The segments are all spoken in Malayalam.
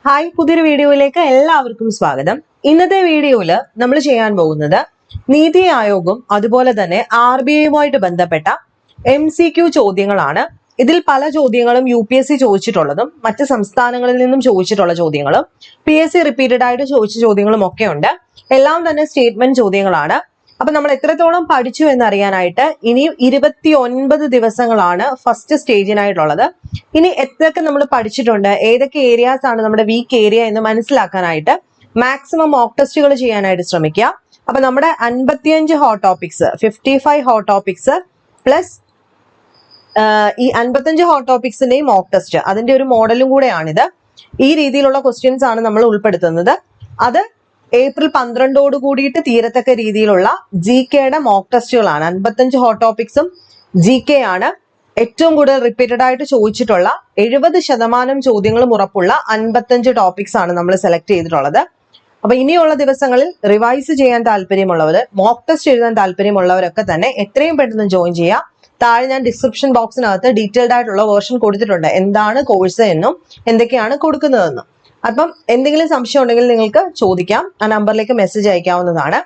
ഹായ്, പുതിയൊരു വീഡിയോയിലേക്ക് എല്ലാവർക്കും സ്വാഗതം. ഇന്നത്തെ വീഡിയോയിൽ നമ്മൾ ചെയ്യാൻ പോകുന്നത് നീതി ആയോഗും അതുപോലെ തന്നെ RBIയുമായിട്ട് ബന്ധപ്പെട്ട MCQ ചോദ്യങ്ങളാണ്. ഇതിൽ പല ചോദ്യങ്ങളും UPSC ചോദിച്ചിട്ടുള്ളതും മറ്റ് സംസ്ഥാനങ്ങളിൽ നിന്നും ചോദിച്ചിട്ടുള്ള ചോദ്യങ്ങളും PSC റിപ്പീറ്റഡ് ആയിട്ട് ചോദിച്ച ചോദ്യങ്ങളും ഒക്കെ ഉണ്ട്. എല്ലാം തന്നെ സ്റ്റേറ്റ്മെന്റ് ചോദ്യങ്ങളാണ്. അപ്പൊ നമ്മൾ എത്രത്തോളം പഠിച്ചു എന്നറിയാനായിട്ട് ഇനി 29 ദിവസങ്ങളാണ് ഫസ്റ്റ് സ്റ്റേജിനായിട്ടുള്ളത്. ഇനി എത്രയൊക്കെ നമ്മൾ പഠിച്ചിട്ടുണ്ട്, ഏതൊക്കെ ഏരിയാസ് ആണ് നമ്മുടെ വീക്ക് ഏരിയ എന്ന് മനസ്സിലാക്കാനായിട്ട് മാക്സിമം മോക്ക് ടെസ്റ്റുകൾ ചെയ്യാനായിട്ട് ശ്രമിക്കുക. അപ്പൊ നമ്മുടെ 55 hot topics, 55 hot topics plus ഈ 55 ഹോട്ട് ടോപ്പിക്സിന്റെയും മോക്ക് ടെസ്റ്റ്, അതിന്റെ ഒരു മോഡലും കൂടെയാണിത്. ഈ രീതിയിലുള്ള ക്വസ്റ്റ്യൻസ് ആണ് നമ്മൾ ഉൾപ്പെടുത്തുന്നത്. അത് ഏപ്രിൽ 12 കൂടിയിട്ട് തീരത്തക്ക രീതിയിലുള്ള GKയുടെ മോക്ക് ടെസ്റ്റുകളാണ്. 55 ഹോട്ട് ടോപ്പിക്സും GK ആണ്. ഏറ്റവും കൂടുതൽ റിപ്പീറ്റഡ് ആയിട്ട് ചോദിച്ചിട്ടുള്ള 70% ചോദ്യങ്ങളും ഉറപ്പുള്ള 55 ടോപ്പിക്സ് ആണ് നമ്മൾ സെലക്ട് ചെയ്തിട്ടുള്ളത്. അപ്പൊ ഇനിയുള്ള ദിവസങ്ങളിൽ റിവൈസ് ചെയ്യാൻ താല്പര്യമുള്ളവർ, മോക്ക് ടെസ്റ്റ് എഴുതാൻ താല്പര്യമുള്ളവരൊക്കെ തന്നെ എത്രയും പെട്ടെന്ന് ജോയിൻ ചെയ്യാം. താഴെ ഞാൻ ഡിസ്ക്രിപ്ഷൻ ബോക്സിനകത്ത് ഡീറ്റെയിൽഡ് ആയിട്ടുള്ള വേർഷൻ കൊടുത്തിട്ടുണ്ട്, എന്താണ് കോഴ്സ് എന്നും എന്തൊക്കെയാണ് കൊടുക്കുന്നതെന്നും. അപ്പം എന്തെങ്കിലും സംശയം ഉണ്ടെങ്കിൽ നിങ്ങൾക്ക് ചോദിക്കാം, ആ നമ്പറിലേക്ക് മെസ്സേജ് അയക്കാവുന്നതാണ്.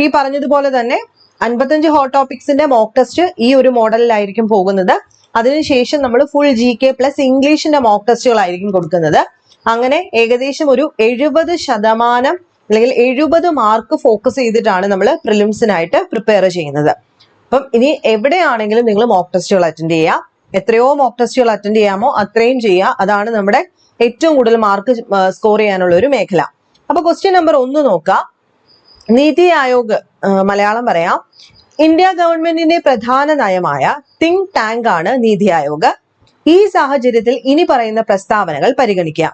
ഈ പറഞ്ഞതുപോലെ തന്നെ 55 ഹോട്ട് ടോപ്പിക്സിന്റെ മോക്ക് ടെസ്റ്റ് ഈ ഒരു മോഡലിലായിരിക്കും പോകുന്നത്. അതിനുശേഷം നമ്മൾ ഫുൾ GK പ്ലസ് ഇംഗ്ലീഷിന്റെ മോക്ക് ടെസ്റ്റുകളായിരിക്കും കൊടുക്കുന്നത്. അങ്ങനെ ഏകദേശം ഒരു 70% അല്ലെങ്കിൽ 70 മാർക്ക് ഫോക്കസ് ചെയ്തിട്ടാണ് നമ്മൾ പ്രിലിംസിനായിട്ട് പ്രിപ്പയർ ചെയ്യുന്നത്. അപ്പം ഇനി എവിടെയാണെങ്കിലും നിങ്ങൾ മോക്ക് ടെസ്റ്റുകൾ അറ്റൻഡ് ചെയ്യുക. എത്രയോ മോക്ക് ടെസ്റ്റുകൾ അറ്റൻഡ് ചെയ്യാമോ അത്രയും ചെയ്യുക. അതാണ് നമ്മുടെ ഏറ്റവും കൂടുതൽ മാർക്ക് സ്കോർ ചെയ്യാനുള്ള ഒരു മേഖല. അപ്പൊ ക്വസ്റ്റ്യൻ നമ്പർ 1 നോക്കുക. നീതി ആയോഗ്, മലയാളം പറയാം. ഇന്ത്യ ഗവൺമെന്റിന്റെ പ്രധാന നയമായ തിങ്ക് ടാങ്ക് ആണ് നീതി ആയോഗ്. ഈ സാഹചര്യത്തിൽ ഇനി പറയുന്ന പ്രസ്താവനകൾ പരിഗണിക്കുക.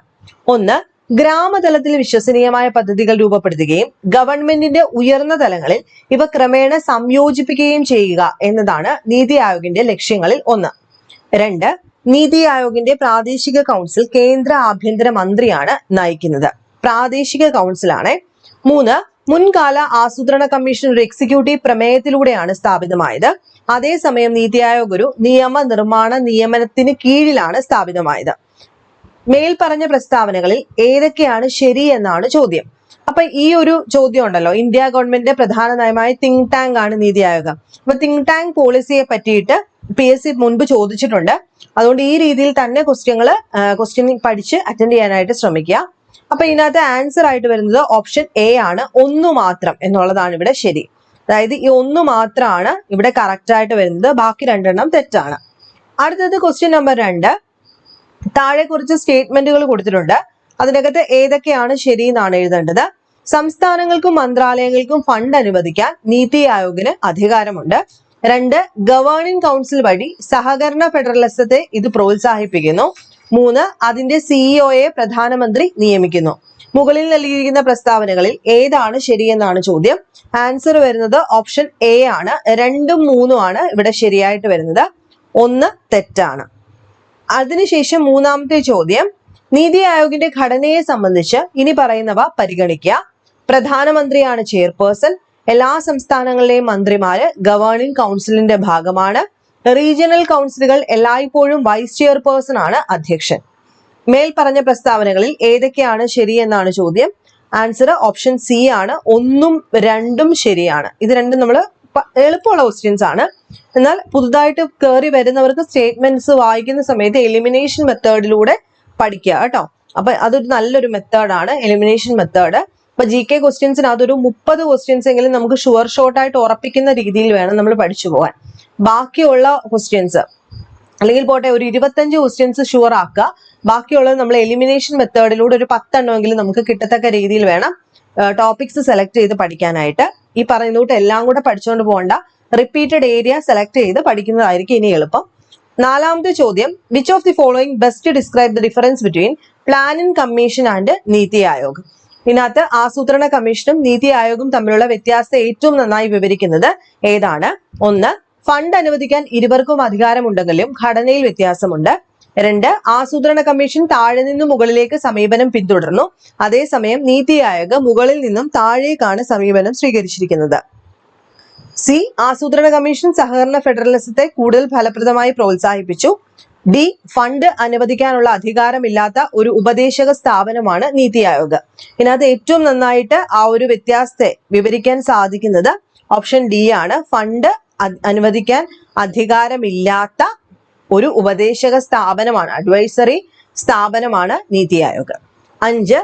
1. ഗ്രാമതലത്തിൽ വിശ്വസനീയമായ പദ്ധതികൾ രൂപപ്പെടുത്തുകയും ഗവൺമെന്റിന്റെ ഉയർന്ന തലങ്ങളിൽ ഇവ ക്രമേണ സംയോജിപ്പിക്കുകയും ചെയ്യുക എന്നതാണ് നീതി ആയോഗിന്റെ ലക്ഷ്യങ്ങളിൽ ഒന്ന്. 2. നീതി ആയോഗിന്റെ പ്രാദേശിക കൗൺസിൽ കേന്ദ്ര ആഭ്യന്തര മന്ത്രിയാണ് നയിക്കുന്നത്. പ്രാദേശിക കൗൺസിലാണ്. 3. മുൻകാല ആസൂത്രണ കമ്മീഷൻ ഒരു എക്സിക്യൂട്ടീവ് പ്രമേയത്തിലൂടെയാണ് സ്ഥാപിതമായത്. അതേസമയം നീതി ആയോഗ് ഒരു നിയമനിർമ്മാണ നിയമനത്തിന് കീഴിലാണ് സ്ഥാപിതമായത്. മേൽപ്പറഞ്ഞ പ്രസ്താവനകളിൽ ഏതൊക്കെയാണ് ശരി എന്നാണ് ചോദ്യം. അപ്പൊ ഈ ഒരു ചോദ്യം ഉണ്ടല്ലോ, ഇന്ത്യ ഗവൺമെന്റിന്റെ പ്രധാന നയമായ തിങ്ക് ടാങ്ക് ആണ് നീതി ആയോഗ്. അപ്പൊ തിങ്ക് ടാങ്ക് പോളിസിയെ പറ്റിയിട്ട് PSC മുൻപ് ചോദിച്ചിട്ടുണ്ട്. അതുകൊണ്ട് ഈ രീതിയിൽ തന്നെ ക്വസ്റ്റ്യൻ പഠിച്ച് അറ്റൻഡ് ചെയ്യാനായിട്ട് ശ്രമിക്കുക. അപ്പൊ ഇതിനകത്ത് ആൻസർ ആയിട്ട് വരുന്നത് ഓപ്ഷൻ A ആണ്. 1 മാത്രം എന്നുള്ളതാണ് ഇവിടെ ശരി. അതായത് ഈ 1 മാത്രമാണ് ഇവിടെ കറക്റ്റ് ആയിട്ട് വരുന്നത്, ബാക്കി 2 തെറ്റാണ്. അടുത്തത് ക്വസ്റ്റ്യൻ നമ്പർ 2. താഴെ കുറച്ച് സ്റ്റേറ്റ്മെന്റുകൾ കൊടുത്തിട്ടുണ്ട്. അതിനകത്ത് ഏതൊക്കെയാണ് ശരി എന്നാണ് എഴുതേണ്ടത്. സംസ്ഥാനങ്ങൾക്കും മന്ത്രാലയങ്ങൾക്കും ഫണ്ട് അനുവദിക്കാൻ നീതി ആയോഗിന് അധികാരമുണ്ട്. 2. ഗവേണിംഗ് കൗൺസിൽ വഴി സഹകരണ ഫെഡറലിസത്തെ ഇത് പ്രോത്സാഹിപ്പിക്കുന്നു. 3. അതിന്റെ CEO പ്രധാനമന്ത്രി നിയമിക്കുന്നു. മുകളിൽ നൽകിയിരിക്കുന്ന പ്രസ്താവനകളിൽ ഏതാണ് ശരിയെന്നാണ് ചോദ്യം. ആൻസർ വരുന്നത് ഓപ്ഷൻ A ആണ്. 2ഉം 3ഉം ആണ് ഇവിടെ ശരിയായിട്ട് വരുന്നത്. 1 തെറ്റാണ്. അതിനുശേഷം മൂന്നാമത്തെ ചോദ്യം, നീതി ആയോഗിന്റെ ഘടനയെ സംബന്ധിച്ച് ഇനി പറയുന്നവ പരിഗണിക്കുക. പ്രധാനമന്ത്രിയാണ് ചെയർപേഴ്സൺ. എല്ലാ സംസ്ഥാനങ്ങളിലെയും മന്ത്രിമാര് ഗവേണിംഗ് കൗൺസിലിന്റെ ഭാഗമാണ്. റീജിയണൽ കൗൺസിലുകൾ എല്ലായ്പ്പോഴും വൈസ് ചെയർപേഴ്സൺ ആണ് അധ്യക്ഷൻ. മേൽ പറഞ്ഞ പ്രസ്താവനകളിൽ ഏതൊക്കെയാണ് ശരിയെന്നാണ് ചോദ്യം. ആൻസർ ഓപ്ഷൻ C ആണ്. 1ഉം 2ഉം ശരിയാണ്. ഇത് രണ്ടും നമ്മൾ എളുപ്പമുള്ള ക്വസ്റ്റ്യൻസ് ആണ്. എന്നാൽ പുതുതായിട്ട് കയറി വരുന്നവർക്ക് സ്റ്റേറ്റ്മെന്റ്സ് വായിക്കുന്ന സമയത്ത് എലിമിനേഷൻ മെത്തേഡിലൂടെ പഠിക്കുക കേട്ടോ. അപ്പൊ അതൊരു നല്ലൊരു മെത്തേഡാണ് എലിമിനേഷൻ മെത്തേഡ്. അപ്പൊ GK ക്വസ്റ്റ്യൻസിന് അതൊരു 30 ക്വസ്റ്റ്യൻസ് എങ്കിലും നമുക്ക് ഷുവർ ഷോർട്ട് ആയിട്ട് ഉറപ്പിക്കുന്ന രീതിയിൽ വേണം നമ്മൾ പഠിച്ചു പോകാൻ. ബാക്കിയുള്ള ക്വസ്റ്റ്യൻസ് അല്ലെങ്കിൽ പോട്ടെ ഒരു 25 ക്വസ്റ്റ്യൻസ് ഷുവർ ആക്കുക. ബാക്കിയുള്ളത് നമ്മൾ എലിമിനേഷൻ മെത്തേഡിലൂടെ ഒരു 10 എണ്ണമെങ്കിലും നമുക്ക് കിട്ടത്തക്ക രീതിയിൽ വേണം ടോപ്പിക്സ് സെലക്ട് ചെയ്ത് പഠിക്കാനായിട്ട്. ഈ പറയുന്നൂട്ട് എല്ലാം കൂടെ പഠിച്ചുകൊണ്ട് പോകണ്ട, റിപ്പീറ്റഡ് ഏരിയ സെലക്ട് ചെയ്ത് പഠിക്കുന്നതായിരിക്കും ഇനി എളുപ്പം. 4ാമത്തെ ചോദ്യം, which of the following best describe the difference between planning commission and NITI Aayog. ഇതിനകത്ത് ആസൂത്രണ കമ്മീഷനും നീതി ആയോഗും തമ്മിലുള്ള വ്യത്യാസം ഏറ്റവും നന്നായി വിവരിക്കുന്നത് ഏതാണ്? 1. ഫണ്ട് അനുവദിക്കാൻ ഇരുവർക്കും അധികാരമുണ്ടെങ്കിലും ഘടനയിൽ വ്യത്യാസമുണ്ട്. 2. ആസൂത്രണ കമ്മീഷൻ താഴെ നിന്നും മുകളിലേക്ക് സമീപനം പിന്തുടർന്നു. അതേസമയം നീതി ആയോഗ് മുകളിൽ നിന്നും താഴേക്കാണ് സമീപനം സ്വീകരിച്ചിരിക്കുന്നത്. C. ആസൂത്രണ കമ്മീഷൻ സഹകരണ ഫെഡറലിസത്തെ കൂടുതൽ ഫലപ്രദമായി പ്രോത്സാഹിപ്പിച്ചു. ഡി ഫണ്ട് അനുവദിക്കാനുള്ള അധികാരമില്ലാത്ത ഒരു ഉപദേശക സ്ഥാപനമാണ് നീതി ആയോഗ്. ഇതിനകത്ത് ഏറ്റവും നന്നായിട്ട് ആ ഒരു വ്യത്യാസത്തെ വിവരിക്കാൻ സാധിക്കുന്നത് ഓപ്ഷൻ ഡി ആണ്. ഫണ്ട് അനുവദിക്കാൻ അധികാരമില്ലാത്ത ഒരു ഉപദേശക സ്ഥാപനമാണ്, അഡ്വൈസറി സ്ഥാപനമാണ് നീതി ആയോഗ്. 5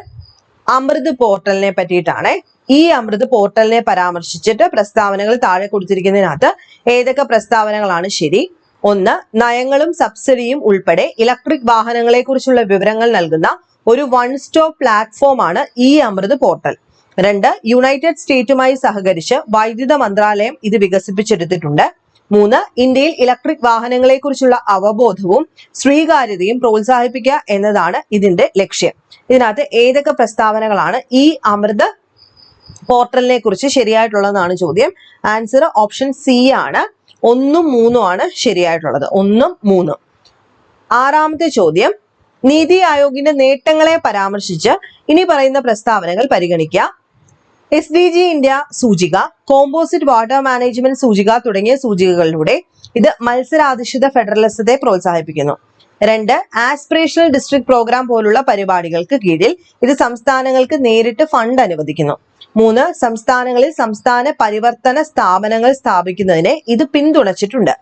അമൃത് പോർട്ടലിനെ പറ്റിയിട്ടാണ്. ഈ അമൃത് പോർട്ടലിനെ പരാമർശിച്ചിട്ട് പ്രസ്താവനകൾ താഴെ കൊടുത്തിരിക്കുന്നതിനകത്ത് ഏതൊക്കെ പ്രസ്താവനകളാണ് ശരി? 1, നയങ്ങളും സബ്സിഡിയും ഉൾപ്പെടെ ഇലക്ട്രിക് വാഹനങ്ങളെ കുറിച്ചുള്ള വിവരങ്ങൾ നൽകുന്ന ഒരു വൺ സ്റ്റോപ്പ് പ്ലാറ്റ്ഫോം ആണ് ഈ അമൃത് പോർട്ടൽ. 2, യുണൈറ്റഡ് സ്റ്റേറ്റുമായി സഹകരിച്ച് വൈദ്യുത മന്ത്രാലയം ഇത് വികസിപ്പിച്ചെടുത്തിട്ടുണ്ട്. 3, ഇന്ത്യയിൽ ഇലക്ട്രിക് വാഹനങ്ങളെ കുറിച്ചുള്ള അവബോധവും സ്വീകാര്യതയും പ്രോത്സാഹിപ്പിക്കുക എന്നതാണ് ഇതിന്റെ ലക്ഷ്യം. ഇതിനകത്ത് ഏതൊക്കെ പ്രസ്താവനകളാണ് ഈ അമൃത് പോർട്ടലിനെ കുറിച്ച് ശരിയായിട്ടുള്ളതെന്നാണ് ചോദ്യം. ആൻസർ ഓപ്ഷൻ സി ആണ്. 1ഉം 3ഉം ആണ് ശരിയായിട്ടുള്ളത്. 1ഉം 3ഉം. 6ാമത്തെ ചോദ്യം, നീതി ആയോഗിന്റെ നേട്ടങ്ങളെ പരാമർശിച്ച് ഇനി പറയുന്ന പ്രസ്താവനകൾ പരിഗണിക്കുക. SDG ഇന്ത്യ സൂചിക, കോമ്പോസിറ്റ് വാട്ടർ മാനേജ്മെന്റ് സൂചിക തുടങ്ങിയ സൂചികകളിലൂടെ ഇത് മത്സരാധിഷ്ഠിത ഫെഡറലിസത്തെ പ്രോത്സാഹിപ്പിക്കുന്നു. 2, ആസ്പിറേഷണൽ ഡിസ്ട്രിക്ട് പ്രോഗ്രാം പോലുള്ള പരിപാടികൾക്ക് കീഴിൽ ഇത് സംസ്ഥാനങ്ങൾക്ക് നേരിട്ട് ഫണ്ട് അനുവദിക്കുന്നു. 3, സംസ്ഥാനങ്ങളിൽ സംസ്ഥാന പരിവർത്തന സ്ഥാപനങ്ങൾ സ്ഥാപിക്കുന്നതിനെ ഇത് പിന്തുണച്ചിട്ടുണ്ട്.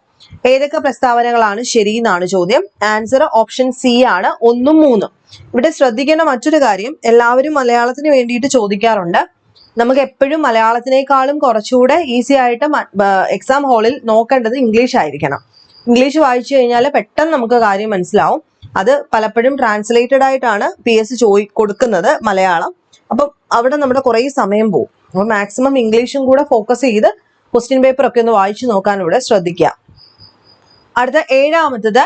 ഏതൊക്കെ പ്രസ്താവനകളാണ് ശരി എന്നാണ് ചോദ്യം. ആൻസർ ഓപ്ഷൻ സി ആണ്. 1ഉം 3ഉം. ഇവിടെ ശ്രദ്ധിക്കേണ്ട മറ്റൊരു കാര്യം, എല്ലാവരും മലയാളത്തിന് വേണ്ടിയിട്ട് ചോദിക്കാറുണ്ട്. നമുക്ക് എപ്പോഴും മലയാളത്തിനേക്കാളും കുറച്ചുകൂടെ ഈസി ആയിട്ട് എക്സാം ഹാളിൽ നോക്കേണ്ടത് ഇംഗ്ലീഷ് ആയിരിക്കണം. ഇംഗ്ലീഷ് വായിച്ചു കഴിഞ്ഞാൽ പെട്ടെന്ന് നമുക്ക് കാര്യം മനസ്സിലാവും. അത് പലപ്പോഴും ട്രാൻസ്ലേറ്റഡ് ആയിട്ടാണ് PS കൊടുക്കുന്നത് മലയാളം. അപ്പം അവിടെ നമ്മുടെ കുറേ സമയം പോകും. അപ്പൊ മാക്സിമം ഇംഗ്ലീഷും കൂടെ ഫോക്കസ് ചെയ്ത് ക്വസ്റ്റ്യൻ പേപ്പർ ഒക്കെ ഒന്ന് വായിച്ചു നോക്കാൻ ഇവിടെ ശ്രദ്ധിക്കുക. അടുത്ത 7ാമത്തത്,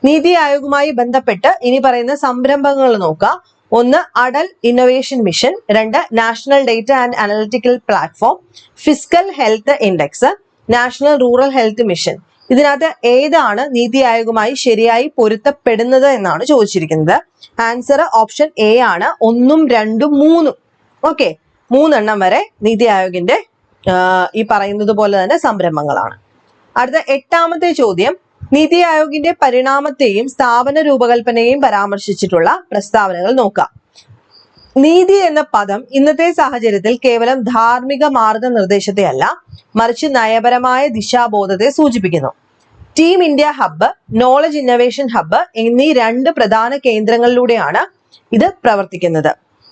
നീതി ആയോഗുമായി ബന്ധപ്പെട്ട് ഇനി പറയുന്ന സംരംഭങ്ങൾ നോക്കുക. 1, Atal innovation mission. 2, national data and analytical platform. Fiscal health index. National rural health mission. ഇതിനകത്ത് ഏതാണ് നീതി ആയോഗുമായി ശരിയായി പൊരുത്തപ്പെടുന്നത് എന്നാണ് ചോദിച്ചിരിക്കുന്നത്. ആൻസർ ഓപ്ഷൻ എ ആണ്. 1ഉം 2ഉം 3ഉം. ഓക്കെ, 3 വരെ നീതി ആയോഗിന്റെ ഈ പറയുന്നത് പോലെ തന്നെ സംരംഭങ്ങളാണ്. അടുത്ത 8ാമത്തെ ചോദ്യം, നീതി ആയോഗിന്റെ പരിണാമത്തെയും സ്ഥാപന രൂപകൽപ്പനയെയും പരാമർശിച്ചിട്ടുള്ള പ്രസ്താവനകൾ നോക്കാം. നീതി എന്ന പദം ഇന്നത്തെ സാഹചര്യത്തിൽ കേവലം ധാർമ്മിക മാർഗനിർദ്ദേശത്തെ അല്ല, മറിച്ച് നയപരമായ ദിശാബോധത്തെ സൂചിപ്പിക്കുന്നു. Team India hub, knowledge innovation hub എന്നീ 2 പ്രധാന കേന്ദ്രങ്ങളിലൂടെയാണ് ഇത് പ്രവർത്തിക്കുന്നത്.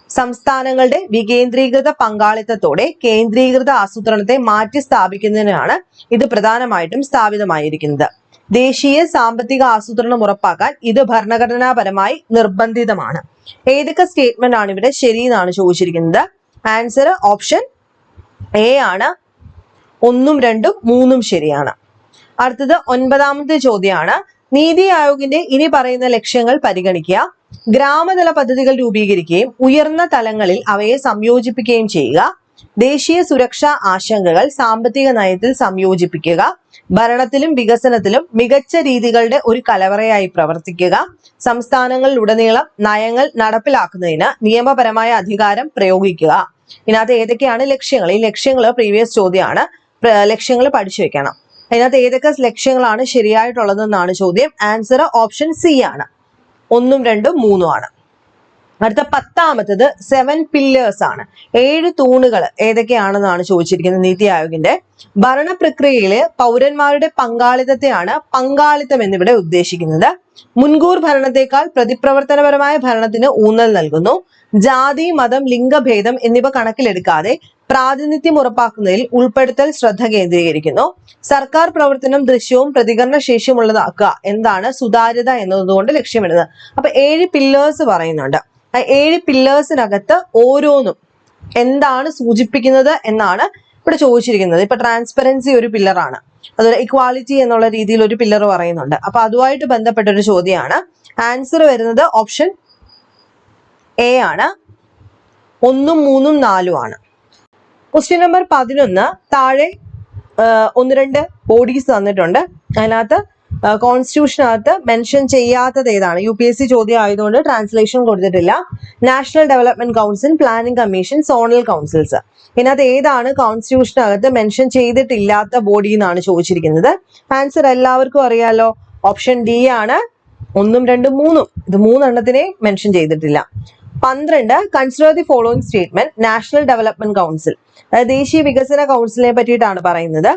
സംസ്ഥാനങ്ങളുടെ വികേന്ദ്രീകൃത പങ്കാളിത്തത്തോടെ കേന്ദ്രീകൃത ആസൂത്രണത്തെ മാറ്റി സ്ഥാപിക്കുന്നതിനാണ് ഇത് പ്രധാനമായിട്ടും സ്ഥാപിതമായിരിക്കുന്നത്. ദേശീയ സാമ്പത്തിക ആസൂത്രണം ഉറപ്പാക്കാൻ ഇത് ഭരണഘടനാപരമായി നിർബന്ധിതമാണ്. ഏതൊക്കെ സ്റ്റേറ്റ്മെന്റ് ആണ് ഇവിടെ ശരി എന്നാണ് ചോദിച്ചിരിക്കുന്നത്. ആൻസർ ഓപ്ഷൻ എ ആണ്. 1ഉം 2ഉം 3ഉം ശരിയാണ്. അടുത്തത് 9ാമത്തെ ചോദ്യമാണ്, നീതി ആയോഗിന്റെ ഇനി പറയുന്ന ലക്ഷ്യങ്ങൾ പരിഗണിക്കുക. ഗ്രാമതല പദ്ധതികൾ രൂപീകരിക്കുകയും ഉയർന്ന തലങ്ങളിൽ അവയെ സംയോജിപ്പിക്കുകയും ചെയ്യുക. ദേശീയ സുരക്ഷാ ആശങ്കകൾ സാമ്പത്തിക നയത്തിൽ സംയോജിപ്പിക്കുക. ഭരണത്തിലും വികസനത്തിലും മികച്ച രീതികളുടെ ഒരു കലവറയായി പ്രവർത്തിക്കുക. സംസ്ഥാനങ്ങളിലുടനീളം നയങ്ങൾ നടപ്പിലാക്കുന്നതിന് നിയമപരമായ അധികാരം പ്രയോഗിക്കുക. ഇതിനകത്ത് ഏതൊക്കെയാണ് ലക്ഷ്യങ്ങൾ? ഈ ലക്ഷ്യങ്ങൾ പ്രീവിയസ് ചോദ്യമാണ്. ലക്ഷ്യങ്ങൾ പഠിച്ചു വെക്കണം. അതിനകത്ത് ഏതൊക്കെ ലക്ഷ്യങ്ങളാണ് ശരിയായിട്ടുള്ളതെന്നാണ് ചോദ്യം. ആൻസർ ഓപ്ഷൻ സി ആണ്. 1ഉം 2ഉം 3ഉം ആണ്. അടുത്ത 10ാമത്തത് 7 പില്ലേഴ്സ് ആണ്. 7 തൂണുകൾ ഏതൊക്കെയാണെന്നാണ് ചോദിച്ചിരിക്കുന്നത്. നീതി ആയോഗിന്റെ ഭരണ പ്രക്രിയയില് പൗരന്മാരുടെ പങ്കാളിത്തത്തെയാണ് പങ്കാളിത്തം എന്നിവിടെ ഉദ്ദേശിക്കുന്നത്. മുൻകൂർ ഭരണത്തെക്കാൾ പ്രതിപ്രവർത്തനപരമായ ഭരണത്തിന് ഊന്നൽ നൽകുന്നു. ജാതി, മതം, ലിംഗഭേദം എന്നിവ കണക്കിലെടുക്കാതെ പ്രാതിനിധ്യം ഉറപ്പാക്കുന്നതിൽ ഉൾപ്പെടുത്തൽ ശ്രദ്ധ കേന്ദ്രീകരിക്കുന്നു. സർക്കാർ പ്രവർത്തനം ദൃശ്യവും പ്രതികരണ ശേഷിയുമുള്ളതാക്കുക എന്താണ് സുതാര്യത എന്നതുകൊണ്ട് ലക്ഷ്യമിടുന്നത്. അപ്പൊ 7 പില്ലേഴ്സ് പറയുന്നുണ്ട്. 7 പില്ലേഴ്സിനകത്ത് ഓരോന്നും എന്താണ് സൂചിപ്പിക്കുന്നത് എന്നാണ് ഇവിടെ ചോദിച്ചിരിക്കുന്നത്. ഇപ്പൊ ട്രാൻസ്പെറൻസി ഒരു പില്ലറാണ്, അതുപോലെ ഇക്വാലിറ്റി എന്നുള്ള രീതിയിൽ ഒരു പില്ലർ പറയുന്നുണ്ട്. അപ്പൊ അതുമായിട്ട് ബന്ധപ്പെട്ട ഒരു ചോദ്യമാണ്. ആൻസർ വരുന്നത് ഓപ്ഷൻ എ ആണ്. 1ഉം 3ഉം 4ഉം ആണ്. ക്വസ്റ്റ്യൻ നമ്പർ 11 താഴെ 1-2 ബോഡീസ് തന്നിട്ടുണ്ട്. അതിനകത്ത് കോൺസ്റ്റിറ്റ്യൂഷനകത്ത് മെൻഷൻ ചെയ്യാത്തത് ഏതാണ്? UPSC ചോദ്യം ആയതുകൊണ്ട് ട്രാൻസ്ലേഷൻ കൊടുത്തിട്ടില്ല. National development council, planning commission, zonal councils. ഇതിനകത്ത് ഏതാണ് കോൺസ്റ്റിറ്റ്യൂഷനകത്ത് മെൻഷൻ ചെയ്തിട്ടില്ലാത്ത ബോഡി എന്നാണ് ചോദിച്ചിരിക്കുന്നത്. ആൻസർ എല്ലാവർക്കും അറിയാലോ. ഓപ്ഷൻ ഡി ആണ് 1, 2, 3. ഇത് 3 എണ്ണത്തിനെ മെൻഷൻ ചെയ്തിട്ടില്ല. 12 consider the following statement national development council. അതായത് ദേശീയ വികസന കൗൺസിലിനെ പറ്റിയിട്ടാണ് പറയുന്നത്.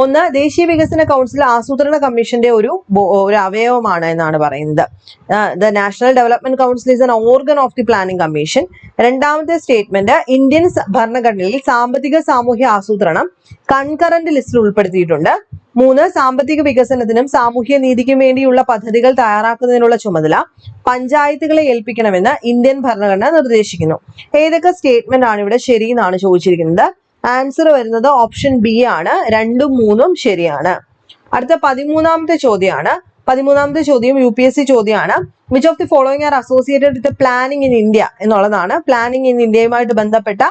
1 ദേശീയ വികസന കൗൺസിൽ ആസൂത്രണ കമ്മീഷന്റെ ഒരു അവയവമാണ് എന്നാണ് പറയുന്നത്. The national development council is an organ of the planning commission. രണ്ടാമത്തെ സ്റ്റേറ്റ്മെന്റ് ഇന്ത്യൻ ഭരണഘടനയിൽ സാമ്പത്തിക സാമൂഹ്യ ആസൂത്രണം കൺകറന്റ് ലിസ്റ്റിൽ ഉൾപ്പെടുത്തിയിട്ടുണ്ട്. 3 സാമ്പത്തിക വികസനത്തിനും സാമൂഹ്യ നീതിക്കും വേണ്ടിയുള്ള പദ്ധതികൾ തയ്യാറാക്കുന്നതിനുള്ള ചുമതല പഞ്ചായത്തുകളെ ഏൽപ്പിക്കണമെന്ന് ഇന്ത്യൻ ഭരണഘടന നിർദ്ദേശിക്കുന്നു. ഏതൊക്കെ സ്റ്റേറ്റ്മെന്റ് ആണ് ഇവിടെ ശരി എന്നാണ് ചോദിച്ചിരിക്കുന്നത്. ആൻസർ വരുന്നത് ഓപ്ഷൻ ബി ആണ്. 2ഉം 3ഉം ശരിയാണ്. അടുത്ത 13ാമത്തെ ചോദ്യമാണ്. 13ാമത്തെ ചോദ്യം UPSC ചോദ്യമാണ്. Which of the following are associated with planning in India എന്നുള്ളതാണ്. പ്ലാനിംഗ് ഇൻ ഇന്ത്യയുമായിട്ട് ബന്ധപ്പെട്ട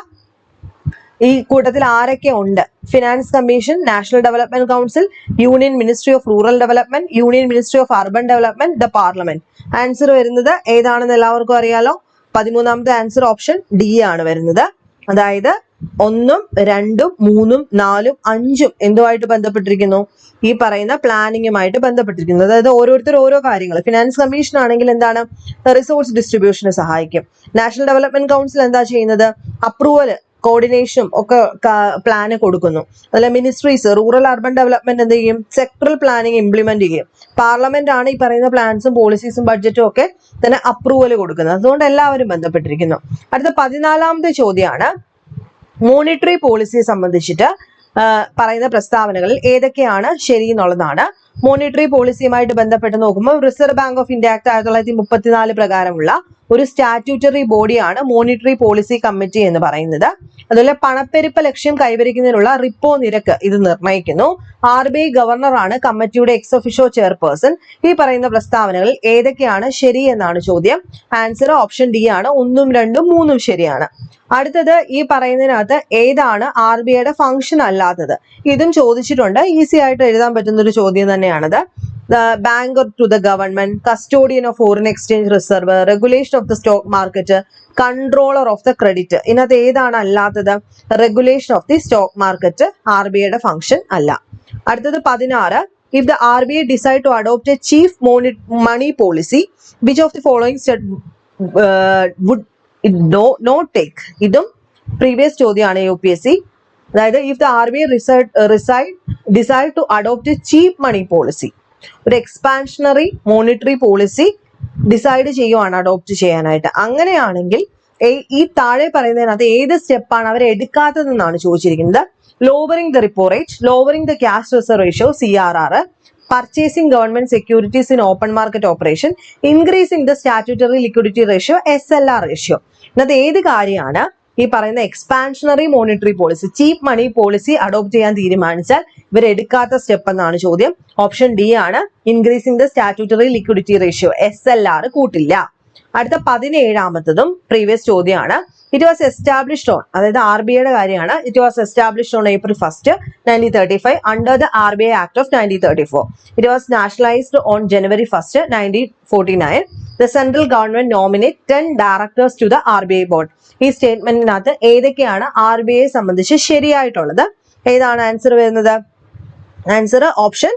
ഈ കൂട്ടത്തിൽ ആരൊക്കെ ഉണ്ട്? Finance commission, national development council, union ministry of rural development, union ministry of urban development, the parliament. Answer വരുന്നത് ഏതാണെന്ന് എല്ലാവർക്കും അറിയാലോ. 13ാമത്തെ ആൻസർ ഓപ്ഷൻ ഡി ആണ് വരുന്നത്. അതായത് 1ഉം 2ഉം 3ഉം 4ഉം 5ഉം എന്തുമായിട്ട് ബന്ധപ്പെട്ടിരിക്കുന്നു? ഈ പറയുന്ന പ്ലാനിങ്ങുമായിട്ട് ബന്ധപ്പെട്ടിരിക്കുന്നു. അതായത് ഓരോരുത്തർ ഓരോ കാര്യങ്ങൾ. ഫിനാൻസ് കമ്മീഷൻ ആണെങ്കിൽ എന്താണ്? റിസോഴ്സ് ഡിസ്ട്രിബ്യൂഷന് സഹായിക്കും. നാഷണൽ ഡെവലപ്മെന്റ് കൗൺസിൽ എന്താ ചെയ്യുന്നത്? അപ്രൂവല്, കോർഡിനേഷനും ഒക്കെ പ്ലാന് കൊടുക്കുന്നു. അതുപോലെ മിനിസ്ട്രീസ്, റൂറൽ അർബൻ ഡെവലപ്മെന്റ് എന്ത് ചെയ്യും? സെക്ടറൽ പ്ലാനിങ് ഇംപ്ലിമെന്റ് ചെയ്യും. പാർലമെന്റ് ആണ് ഈ പറയുന്ന പ്ലാൻസും പോളിസീസും ബഡ്ജറ്റും ഒക്കെ തന്നെ അപ്രൂവൽ കൊടുക്കുന്നത്. അതുകൊണ്ട് എല്ലാവരും ബന്ധപ്പെട്ടിരിക്കുന്നു. അടുത്ത 14ാമത്തെ ചോദ്യമാണ്. മോണിറ്ററി പോളിസിയെ സംബന്ധിച്ചിട്ട് പറയുന്ന പ്രസ്താവനകളിൽ ഏതൊക്കെയാണ് ശരി എന്നുള്ളതാണ്. മോണിറ്ററി പോളിസിയുമായിട്ട് ബന്ധപ്പെട്ട് നോക്കുമ്പോൾ reserve Bank of India act 1934 പ്രകാരമുള്ള ഒരു സ്റ്റാറ്റ്യൂട്ടറി ബോഡിയാണ് മോണിറ്ററി പോളിസി കമ്മിറ്റി എന്ന് പറയുന്നത്. അതുപോലെ പണപ്പെരുപ്പ ലക്ഷ്യം കൈവരിക്കുന്നതിനുള്ള റിപ്പോ നിരക്ക് ഇത് നിർണ്ണയിക്കുന്നു. RBI ഗവർണറാണ് കമ്മിറ്റിയുടെ എക്സ് ഒഫിഷ്യോ ചെയർപേഴ്സൺ. ഈ പറയുന്ന പ്രസ്താവനകളിൽ ഏതൊക്കെയാണ് ശരി എന്നാണ് ചോദ്യം. ആൻസർ ഓപ്ഷൻ ഡി ആണ്. 1ഉം 2ഉം 3ഉം ശരിയാണ്. അടുത്തത് ഈ പറയുന്നതിനകത്ത് ഏതാണ് RBIയുടെ ഫംഗ്ഷൻ അല്ലാത്തത്? ഇതും ചോദിച്ചിട്ടുണ്ട്. ഈസി ആയിട്ട് എഴുതാൻ പറ്റുന്ന ഒരു ചോദ്യം തന്നെയാണത്. Banker to the government, custodian of foreign exchange reserve, regulation of the stock market, controller of the credit. ഇതിനകത്ത് ഏതാണ് അല്ലാത്തത്? Regulation of the stock market RBIയുടെ ഫംഗ്ഷൻ അല്ല. അടുത്തത് 16. If the RBI decide to adopt a chief money policy, which of the following would it not take? ഇതും പ്രീവിയസ് ചോദ്യമാണ് UPSC. അതായത് if the RBI decide to adopt a cheap money policy, ഒരു എക്സ്പാൻഷണറി മോണിറ്ററി പോളിസി ഡിസൈഡ് ചെയ്യുവാണ് അഡോപ്റ്റ് ചെയ്യാനായിട്ട്. അങ്ങനെയാണെങ്കിൽ ഈ താഴെ പറയുന്നതിനകത്ത് ഏത് സ്റ്റെപ്പാണ് അവർ എടുക്കാത്തതെന്നാണ് ചോദിച്ചിരിക്കുന്നത്. Lowering the repo rate, lowering the cash reserve ratio CRR, purchasing government securities in open market operation, increasing the statutory liquidity ratio, SLR ratio. ഇതിനകത്ത് ഏത് കാര്യമാണ് ഈ പറയുന്ന എക്സ്പാൻഷണറി മോണിറ്ററി പോളിസി, ചീപ്പ് മണി പോളിസി അഡോപ്റ്റ് ചെയ്യാൻ തീരുമാനിച്ചാൽ ഇവർ എടുക്കാത്ത സ്റ്റെപ്പ് എന്നാണ് ചോദ്യം. ഓപ്ഷൻ ഡി ആണ്. Increasing the statutory liquidity ratio, SLR കൂട്ടില്ല. അടുത്ത 17ാമത്തതും പ്രീവിയസ് ചോദ്യമാണ്. ഇറ്റ് വാസ് എസ്റ്റാബ്ലിഷ്ഡ് ഓൺ, അതായത് RBIയുടെ കാര്യമാണ്. It was established on April 1st, 1935 under the RBI Act of 1934. It was nationalised on January 1st, 1949. The central government nominate 10 directors to the RBI board. ഈ സ്റ്റേറ്റ്മെന്റിനകത്ത് ഏതൊക്കെയാണ് RBIയെ സംബന്ധിച്ച് ശരിയായിട്ടുള്ളത്? ഏതാണ് ആൻസർ വരുന്നത്? ആൻസർ ഓപ്ഷൻ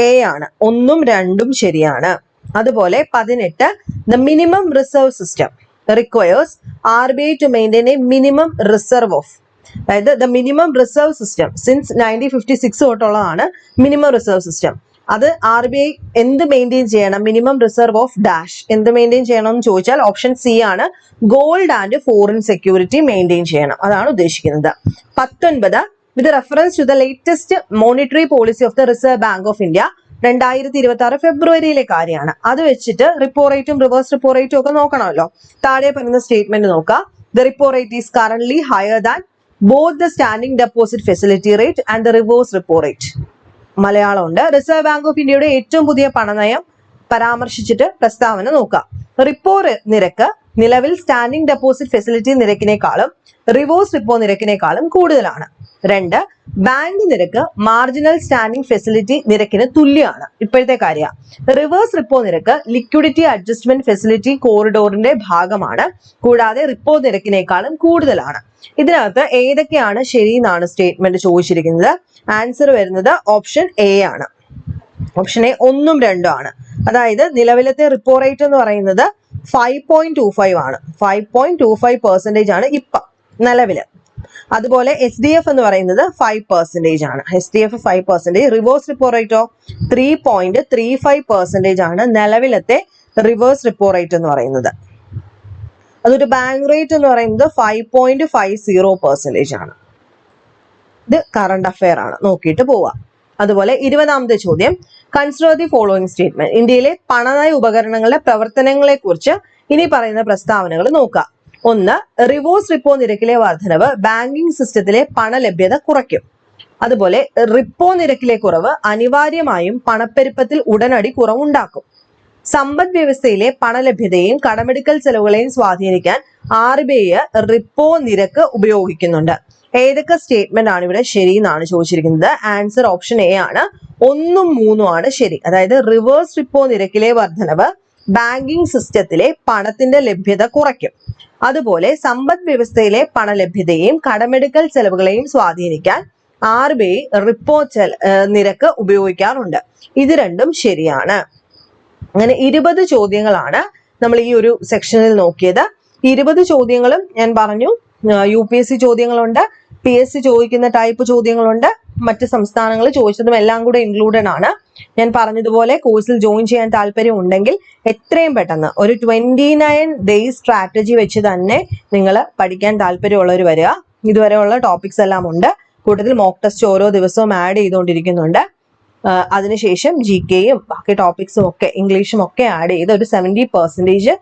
എ ആണ്. 1ഉം 2ഉം ശരിയാണ്. അതുപോലെ 18. The minimum reserve system requires RBI to maintain a minimum reserve of, അതായത് the minimum reserve system since 1956 തൊട്ടുള്ളതാണ് മിനിമം റിസർവ് സിസ്റ്റം. അത് RBI എന്ത് മെയിൻറ്റെയിൻ ചെയ്യണം? മിനിമം റിസർവ് ഓഫ് ഡാഷ് എന്ത് മെയിൻറ്റെയിൻ ചെയ്യണം എന്ന് ചോദിച്ചാൽ ഓപ്ഷൻ സി ആണ്. Gold and foreign security maintain ചെയ്യണം, അതാണ് ഉദ്ദേശിക്കുന്നത്. 19. With reference to the latest monetary policy of the Reserve Bank of India 2026 ഫെബ്രുവരിയിലെ കാര്യമാണ്. അത് വെച്ചിട്ട് റിപ്പോ റേറ്റും റിവേഴ്സ് റിപ്പോ റേറ്റും ഒക്കെ നോക്കണമല്ലോ. താഴെ പറയുന്ന സ്റ്റേറ്റ്മെന്റ് നോക്കാം. The repo rate is currently higher than both the standing deposit facility rate and the reverse repo rate. Malayalam ഉണ്ട്. റിസർവ് ബാങ്ക് ഓഫ് ഇന്ത്യയുടെ ഏറ്റവും പുതിയ പണനയം പരാമർശിച്ചിട്ട് പ്രസ്താവന നോക്കാം. റിപ്പോ നിരക്ക് നിലവിൽ സ്റ്റാൻഡിംഗ് ഡെപ്പോസിറ്റ് ഫെസിലിറ്റി നിരക്കിനേക്കാളും റിവേഴ്സ് റിപ്പോ നിരക്കിനേക്കാളും കൂടുതലാണ്. 2. ബാങ്ക് നിരക്ക് മാർജിനൽ സ്റ്റാൻഡിംഗ് ഫെസിലിറ്റി നിരക്കിന് തുല്യമാണ്. ഇപ്പോഴത്തെ കാര്യം. റിവേഴ്സ് റിപ്പോ നിരക്ക് ലിക്വിഡിറ്റി അഡ്ജസ്റ്റ്മെന്റ് ഫെസിലിറ്റി കോറിഡോറിന്റെ ഭാഗമാണ്, കൂടാതെ റിപ്പോ നിരക്കിനേക്കാളും കൂടുതലാണ്. ഇതിനകത്ത് ഏതൊക്കെയാണ് ശരി എന്നാണ് സ്റ്റേറ്റ്മെന്റ് ചോദിച്ചിരിക്കുന്നത്. ആൻസർ വരുന്നത് ഓപ്ഷൻ എ ആണ്. ഓപ്ഷൻ എ 1ഉം 2ഉം ആണ്. അതായത് നിലവിലത്തെ റിപ്പോ റേറ്റ് എന്ന് പറയുന്നത് 5.25 ആണ്. 5.25% ആണ് ഇപ്പം നിലവില്. അതുപോലെ SDF എന്ന് പറയുന്നത് 5% ആണ്. SDF 5%. റിവേഴ്സ് റിപ്പോ റേറ്റോ 3.35% ആണ് നിലവിലത്തെ റിവേഴ്സ് റിപ്പോ റേറ്റ് എന്ന് പറയുന്നത്. അതൊരു ബാങ്ക് റേറ്റ് എന്ന് പറയുന്നത് 5.50% ആണ്. ഇത് കറണ്ട് അഫെയർ ആണ്, നോക്കിയിട്ട് പോവാം. അതുപോലെ 20ാമത്തെ ചോദ്യം, കൺസിഡർ ദി ഫോളോയിങ് സ്റ്റേറ്റ്മെന്റ്. ഇന്ത്യയിലെ പണനയ ഉപകരണങ്ങളുടെ പ്രവർത്തനങ്ങളെ കുറിച്ച് ഇനി പറയുന്ന പ്രസ്താവനകൾ നോക്കാം. 1. റിവേഴ്സ് റിപ്പോ നിരക്കിലെ വർധനവ് ബാങ്കിംഗ് സിസ്റ്റത്തിലെ പണലഭ്യത കുറയ്ക്കും. അതുപോലെ റിപ്പോ നിരക്കിലെ കുറവ് അനിവാര്യമായും പണപ്പെരുപ്പത്തിൽ ഉടനടി കുറവുണ്ടാക്കും. സമ്പദ് വ്യവസ്ഥയിലെ പണലഭ്യതയെയും കടമെടുക്കൽ ചെലവുകളെയും സ്വാധീനിക്കാൻ RBI റിപ്പോ നിരക്ക് ഉപയോഗിക്കുന്നുണ്ട്. ഏതൊക്കെ സ്റ്റേറ്റ്മെന്റ് ആണ് ഇവിടെ ശരി എന്നാണ് ചോദിച്ചിരിക്കുന്നത്? ആൻസർ ഓപ്ഷൻ എ ആണ്. 1ഉം 3ഉം ആണ് ശരി. അതായത് റിവേഴ്സ് റിപ്പോ നിരക്കിലെ വർധനവ് ബാങ്കിംഗ് സിസ്റ്റത്തിലെ പണത്തിന്റെ ലഭ്യത കുറയ്ക്കും. അതുപോലെ സമ്പദ് വ്യവസ്ഥയിലെ പണലഭ്യതയെയും കടമെടുക്കൽ ചെലവുകളെയും സ്വാധീനിക്കാൻ RBI റിപ്പോ നിരക്ക് ഉപയോഗിക്കാറുണ്ട്. ഇത് രണ്ടും ശരിയാണ്. അങ്ങനെ 20 ചോദ്യങ്ങളാണ് നമ്മൾ ഈ ഒരു സെക്ഷനിൽ നോക്കിയത്. 20 ചോദ്യങ്ങളും ഞാൻ പറഞ്ഞു UPSC ചോദ്യങ്ങളുണ്ട്, PSC ചോദിക്കുന്ന ടൈപ്പ് ചോദ്യങ്ങളുണ്ട്, മറ്റ് സംസ്ഥാനങ്ങൾ ചോദിച്ചതും എല്ലാം കൂടെ ഇൻക്ലൂഡഡ് ആണ്. ഞാൻ പറഞ്ഞതുപോലെ കോഴ്സിൽ ജോയിൻ ചെയ്യാൻ താല്പര്യം ഉണ്ടെങ്കിൽ എത്രയും പെട്ടെന്ന് ഒരു 29 ഡേയ്സ് സ്ട്രാറ്റജി വെച്ച് തന്നെ നിങ്ങൾ പഠിക്കാൻ താല്പര്യമുള്ളവർ വരിക. ഇതുവരെയുള്ള ടോപ്പിക്സ് എല്ലാം ഉണ്ട്. കൂട്ടത്തിൽ മോക്ക് ടെസ്റ്റ് ഓരോ ദിവസവും ആഡ് ചെയ്തുകൊണ്ടിരിക്കുന്നുണ്ട്. അതിനുശേഷം GKയും ബാക്കി ടോപ്പിക്സും ഒക്കെ ഇംഗ്ലീഷും ഒക്കെ ആഡ് ചെയ്ത് ഒരു 70%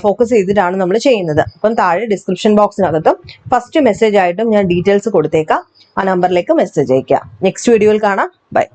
ഫോക്കസ് ചെയ്തിട്ടാണ് നമ്മൾ ചെയ്യുന്നത്. അപ്പം താഴെ ഡിസ്ക്രിപ്ഷൻ ബോക്സിനകത്തും ഫസ്റ്റ് മെസ്സേജ് ആയിട്ടും ഞാൻ ഡീറ്റെയിൽസ് കൊടുത്തേക്കാം. ആ നമ്പറിലേക്ക് മെസ്സേജ് അയക്കാം. നെക്സ്റ്റ് വീഡിയോയിൽ കാണാം. ബൈ.